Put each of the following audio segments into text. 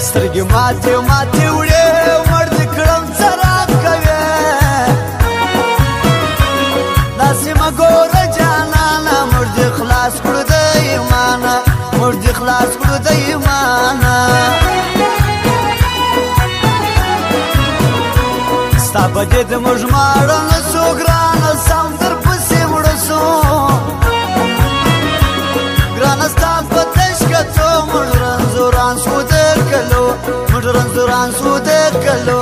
سترګې ماتې ماتې وړې مړ دې کړم څه راکوې داسې مه ګوره جانانه مړ دې خلاص کړو د ایمانه مړ دې خلاص کړو د ایمانه ستا په دې د موږ ماړه نه سو ګرانه سم در پسې مړه سو ګرانه ستا په تشکتو موږ رنځوران سو د کلو موږ رنځوران سو د کلو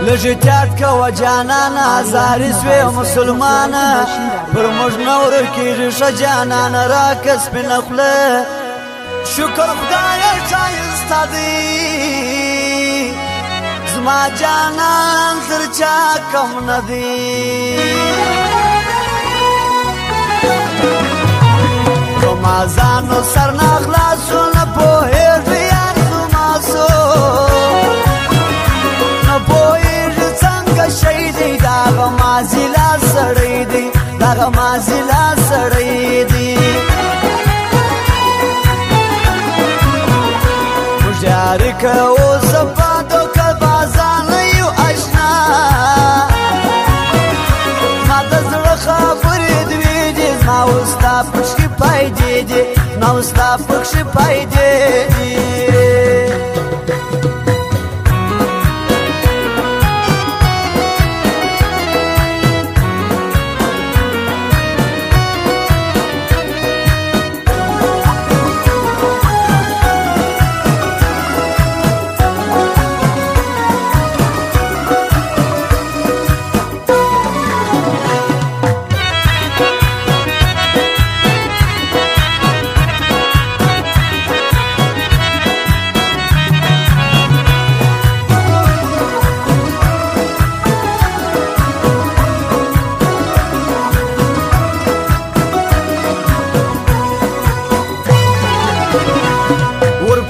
لږ احتیاط کوه جانانه هزارې سوې مسلمانه پر موږ نه ورکېږي ښه جانانه راکه سپینه خوله شکر خدایه ښایسته دی زما جانان تر چا کم نه دی زما ځانو سر نه خلاصو نه پوهېږي یار زما سو نه پوهېږي شهیدی داغه مازی لا سړی دی داغه مازی لا سړی دی موږ یاري کوو صفاتو که بازانه یو اشنا ما د زړه خبرې دوې دي زما اوس ستا پکښې پیدې دي زما اوس ستا پکښې پیدې دي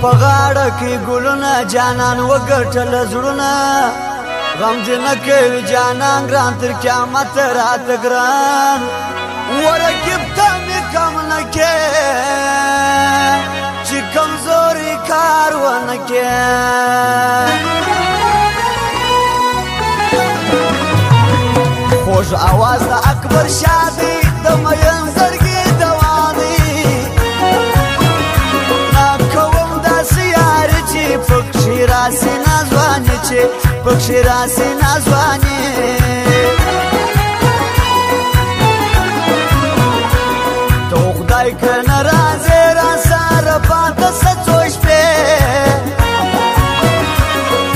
په غاړه کې ګلونه جانان وګټله زړونه غم دې نه کوي جانان ګران تر قیامت راته ګران ورقیب ته مې کم نه کې چې کمزوري کار ونه کې خوږ اواز د اکبر شاه دی د مین زړګي دوا دی پکښې راسې نازوانې چې پکښې راسې نازوانې ته خدای که نه راځې راسره پاته څه څو شپې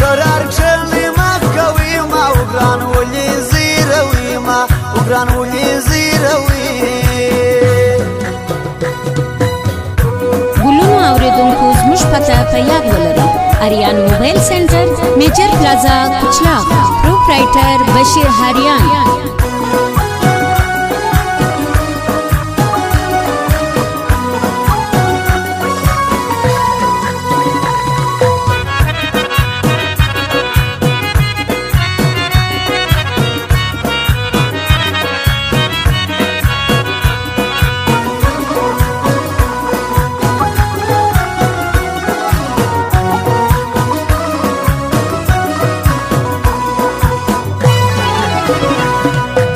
قرار کښېنئ مه کوئ ما وګران ولې زیروي ما وګران ولې زیروي ګلونو اورېدونکو زموږ پته په یاد ولرئ Aryan mobile centre major plaza Kuchla proprietor Bashir Hariyan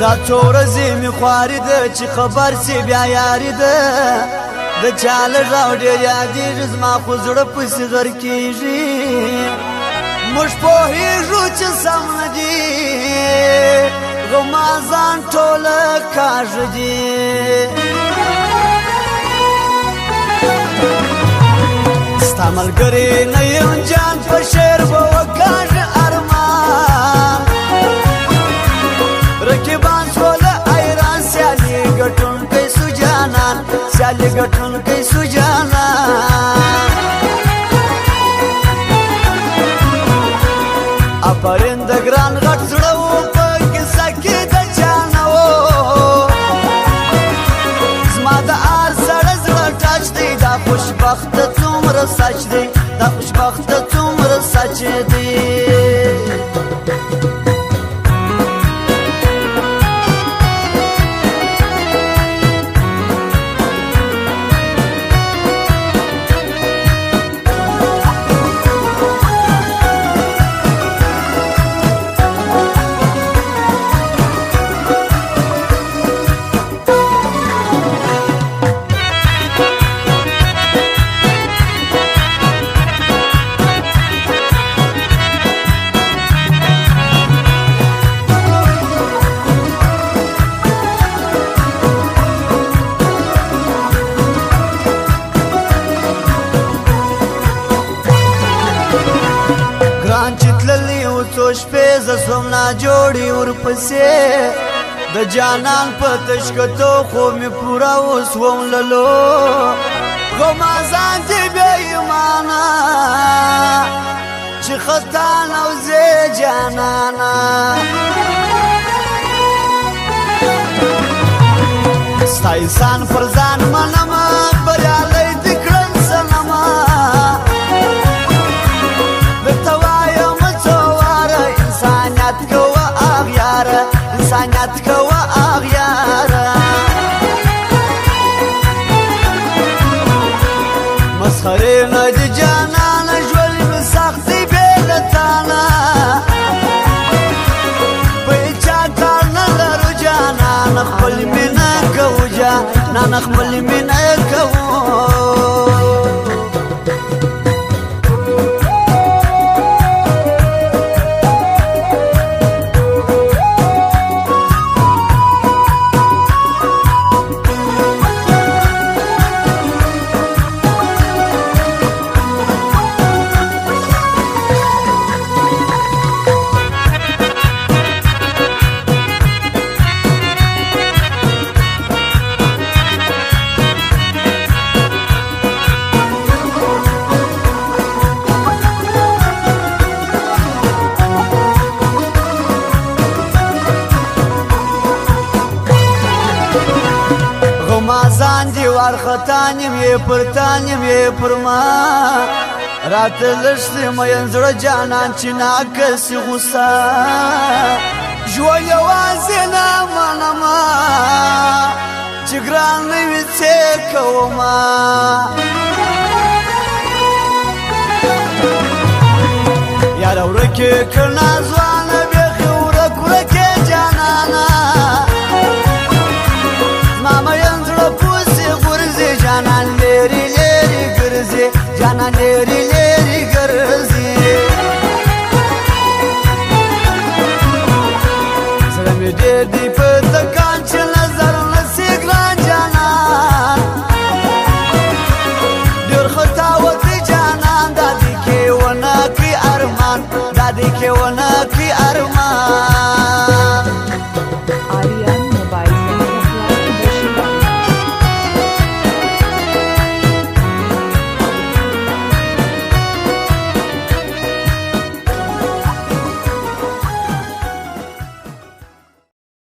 دا څو ورځې مې خواري ده چې خبر سي بیا یاري ده د چال راو ډېر یادېږي زما خو زړه پسې غر کېږي موږ پوهېږو چې سم نه دي غمازان ټوله کاږه دي ستا ملګری نه یم جان په شعر به وکاږه ارمان رقیبان شوله ایران سیالي ګټونکی سو جانان سیالي ګټونکی سو جانان افرین د ګران غټ زړه و په کیسه کې د چا نه و زما د ار سړه زړه ټاچ دی دا خوشبخته څومره سچ دی دا خوشبخته څومره سچ دی شپې زه سوم ناجوړې ورپسې د جانان په تشکتو خو مې پوره اوس وم للو غمازان دې بې ایمانه چې خطا نوځې جانانه ستا احسان پر ځان منمه بریالی دې کړم صنمه انسانیت کوه اغیاره مسخرې نه د جانانه ژوند مې سخت دی بې له تانه په هېچا کار نه لرو جانانه خپل مینه کوو جانانه خپل مینه کوو غمازان دی وارخطان یم یې پر تان یم یې پر ما راته لږ دی مین زړه جانان چې ناکسي غوسه ژوند یوازې نه منمه چې ګران نه وي څه کومه یاره ورکې کړنه ځوانه بیخي ورک ورکې جانانه جانان لیری لیری ګرځي جانان لیری لیری ګرځي زړه مې ډېر دی په دکان چې نظر نسي ګران جانان ډېر خطا وتی جانان دادی کې ونه کړي ارمان دادی کې ونه کړي ارمان